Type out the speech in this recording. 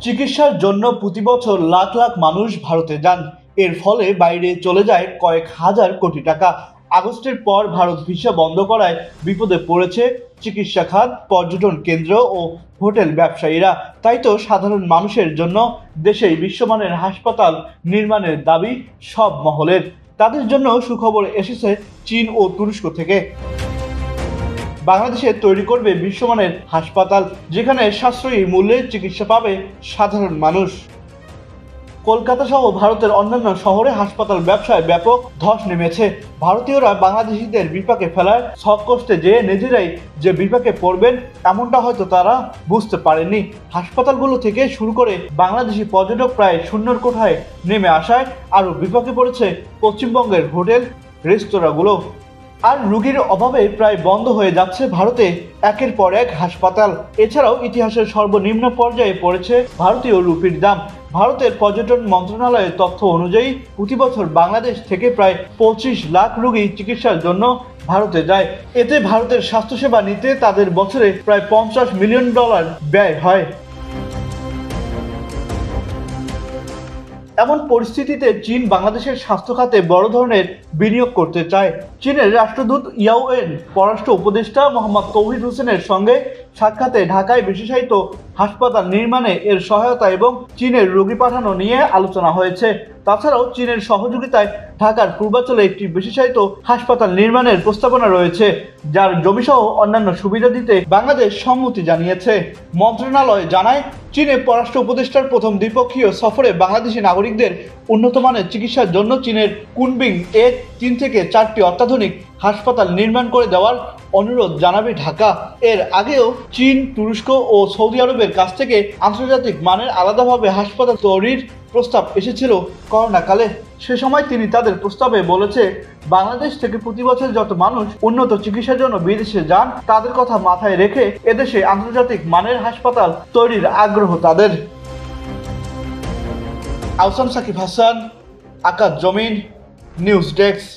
চিকিৎসার জন্য প্রতি বছর লাখ লাখ মানুষ ভারতে যান। এর ফলে বাইরে চলে যায় কয়েক হাজার কোটি টাকা। আগস্টের পর ভারত ভিসা বন্ধ করায় বিপদে পড়েছে চিকিৎসা খাত, পর্যটন কেন্দ্র ও হোটেল ব্যবসায়ীরা। তাই তো সাধারণ মানুষের জন্য দেশেই বিশ্বমানের হাসপাতাল নির্মাণের দাবি সব মহলের। তাদের জন্য সুখবর এসেছে চীন ও তুরস্ক থেকে। বাংলাদেশে তৈরি করবে বিশ্বমানের হাসপাতাল, যেখানে সাশ্রয়ী মূল্যে চিকিৎসা পাবে সাধারণ মানুষ। কলকাতা সহ ভারতের অন্যান্য শহরে হাসপাতাল ব্যবসায় ব্যাপক ধস নেমেছে। ভারতীয়রা বাংলাদেশিদের বিপাকে ফেলার শখ কষ্টে যেয়ে নিজেরাই যে বিপাকে পড়বেন এমনটা হয়তো তারা বুঝতে পারেননি। হাসপাতালগুলো থেকে শুরু করে বাংলাদেশি পর্যটক প্রায় শূন্যর কোঠায় নেমে আসায় আরও বিপাকে পড়েছে পশ্চিমবঙ্গের হোটেল রেস্তোরাঁগুলো। আর রোগীর অভাবে প্রায় বন্ধ হয়ে যাচ্ছে ভারতে একের পর এক হাসপাতাল। এছাড়াও ইতিহাসের সর্বনিম্ন পর্যায়ে পড়েছে ভারতীয় রুপির দাম। ভারতের পর্যটন মন্ত্রণালয়ের তথ্য অনুযায়ী প্রতি বছর বাংলাদেশ থেকে প্রায় 25 লাখ রোগী চিকিৎসার জন্য ভারতে যায়। এতে ভারতের স্বাস্থ্যসেবা নিতে তাদের বছরে প্রায় $50 মিলিয়ন ব্যয় হয়। এমন পরিস্থিতিতে চীন বাংলাদেশের স্বাস্থ্য খাতে বড় ধরনের বিনিয়োগ করতে চায়। চীনের রাষ্ট্রদূত ইয়াওয়েন পররাষ্ট্র উপদেষ্টা মোহাম্মদ তৌহিদ হোসেনের সঙ্গে সাক্ষাতে ঢাকায় বিশেষায়িত হাসপাতাল নির্মাণে এর সহায়তা এবং চীনের রোগী পাঠানো নিয়ে আলোচনা হয়েছে। তাছাড়াও চীনের সহযোগিতায় ঢাকার পূর্বাঞ্চলে একটি বিশেষায়িত হাসপাতাল নির্মাণের প্রস্তাবনা রয়েছে, যার জমিসহ অন্যান্য সুবিধা দিতে বাংলাদেশ সম্মতি জানিয়েছে। মন্ত্রণালয় জানায়, চীনে পররাষ্ট্র উপদেষ্টার প্রথম দ্বিপক্ষীয় সফরে বাংলাদেশি নাগরিকদের উন্নত মানের চিকিৎসার জন্য চীনের কুনমিং এ 3 থেকে 4টি অত্যাধুনিক হাসপাতাল নির্মাণ করে দেওয়ার অনুরোধ জানাবে ঢাকা। এর আগেও চীন, তুরস্ক ও সৌদি আরবের কাছ থেকে আন্তর্জাতিক মানের আলাদাভাবে হাসপাতাল তৈরির প্রস্তাব এসেছিল করোনাকালে। সে সময় তিনি তাদের প্রস্তাবে বলেছে, বাংলাদেশ থেকে প্রতি বছর যত মানুষ উন্নত চিকিৎসার জন্য বিদেশে যান তাদের কথা মাথায় রেখে এদেশে আন্তর্জাতিক মানের হাসপাতাল তৈরির আগ্রহ তাদের। আহসান সাকিব হাসান, আকাশ জমিন, নিউজ ডেস্ক।